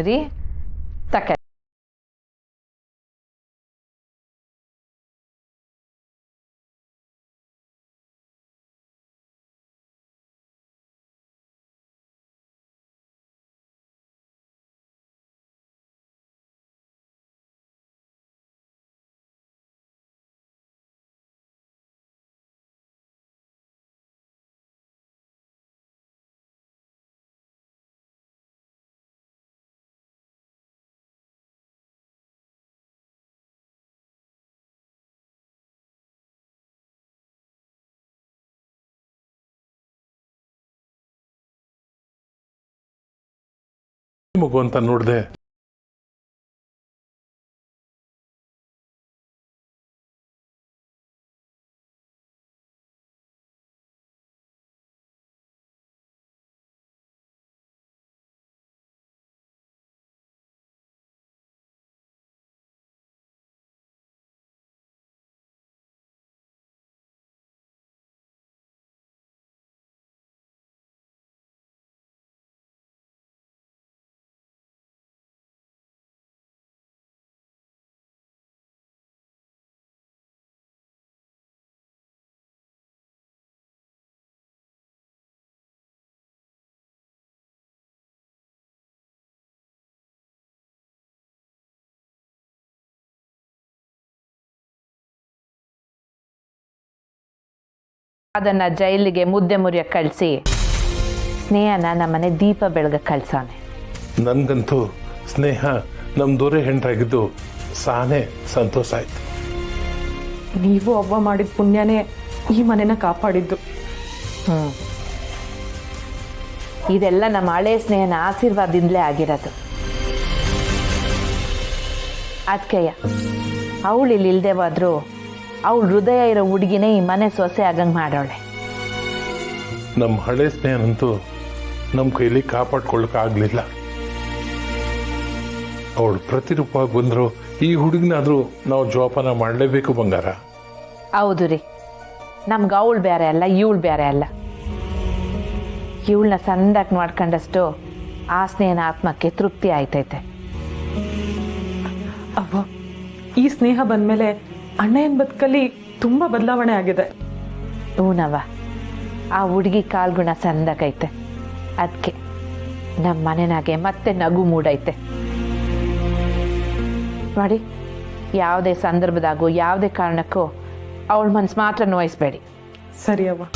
ರೀ ತಕ ಮಗು ಅಂತ ನೋಡಿದೆ. ಅದನ್ನ ಜೈಲಿಗೆ ಮುದ್ದೆ ಮುರಿಯ ಕಳಿಸಿ ಸ್ನೇಹನ ನಮ್ಮನೆ ದೀಪ ಬೆಳಗ ಕಳ್ಸಾನೆ. ನನ್ಗಂತೂ ಸ್ನೇಹ ನಮ್ಮ ದೊರೆ ಹೆಂಡ್ರಾಗಿದ್ದು ಸಾನೆ ಸಂತೋಷ ಆಯ್ತು. ನೀವು ಅವ್ವ ಮಾಡಿದ ಪುಣ್ಯನೇ ಈ ಮನೆನ ಕಾಪಾಡಿದ್ದು. ಇದೆಲ್ಲ ನಮ್ಮ ಹಳೆ ಸ್ನೇಹನ ಆಶೀರ್ವಾದದಿಂದಲೇ ಆಗಿರೋದು. ಅದಕ್ಕೆಯ ಅವಳು ಇಲ್ಲಿ ಇಲ್ಲದೆ ಹೋದ್ರು ಅವಳು ಹೃದಯ ಇರೋ ಹುಡುಗಿನೇ ಈ ಮನೆ ಸೊಸೆ ಆಗಂಗೆ ಮಾಡೋಳೆ. ನಮ್ಮ ಹಳೆ ಸ್ನೇಹನಂತೂ ನಮ್ಮ ಕೈಲಿ ಕಾಪಾಡ್ಕೊಳ್ಳೋಕ್ಕಾಗಲಿಲ್ಲ. ಅವಳು ಪ್ರತಿರೂಪವಾಗಿ ಬಂದರು ಈ ಹುಡುಗಿನಾದರೂ ನಾವು ಜೋಪಾನ ಮಾಡಲೇಬೇಕು ಬಂಗಾರ. ಹೌದು ರೀ, ನಮ್ಗೆ ಅವಳು ಬೇರೆ ಅಲ್ಲ, ಇವಳು ಬೇರೆ ಅಲ್ಲ. ಇವಳನ್ನ ಸಂದಾಗಿ ಮಾಡ್ಕೊಂಡಷ್ಟು ಆ ಸ್ನೇಹನ ಆತ್ಮಕ್ಕೆ ತೃಪ್ತಿ ಆಯ್ತೈತೆ. ಅವ್ವ, ಈ ಸ್ನೇಹ ಬಂದ್ಮೇಲೆ ಅಣ್ಣಯ್ಯನ ಬದುಕಲ್ಲಿ ತುಂಬ ಬದಲಾವಣೆ ಆಗಿದೆ. ಹೂನವ್ವ, ಆ ಹುಡುಗಿ ಕಾಲ್ಗುಣ ಸಂದಾಗೈತೆ. ಅದಕ್ಕೆ ನಮ್ಮ ಮನೆನಾಗೆ ಮತ್ತೆ ನಗು ಮೂಡೈತೆ ನೋಡಿ. ಯಾವುದೇ ಸಂದರ್ಭದಾಗೂ ಯಾವುದೇ ಕಾರಣಕ್ಕೂ ಅವಳ ಮನಸ್ಸು ಮಾತ್ರ ನೋಯಿಸ್ಬೇಡಿ. ಸರಿ ಅವ್ವ.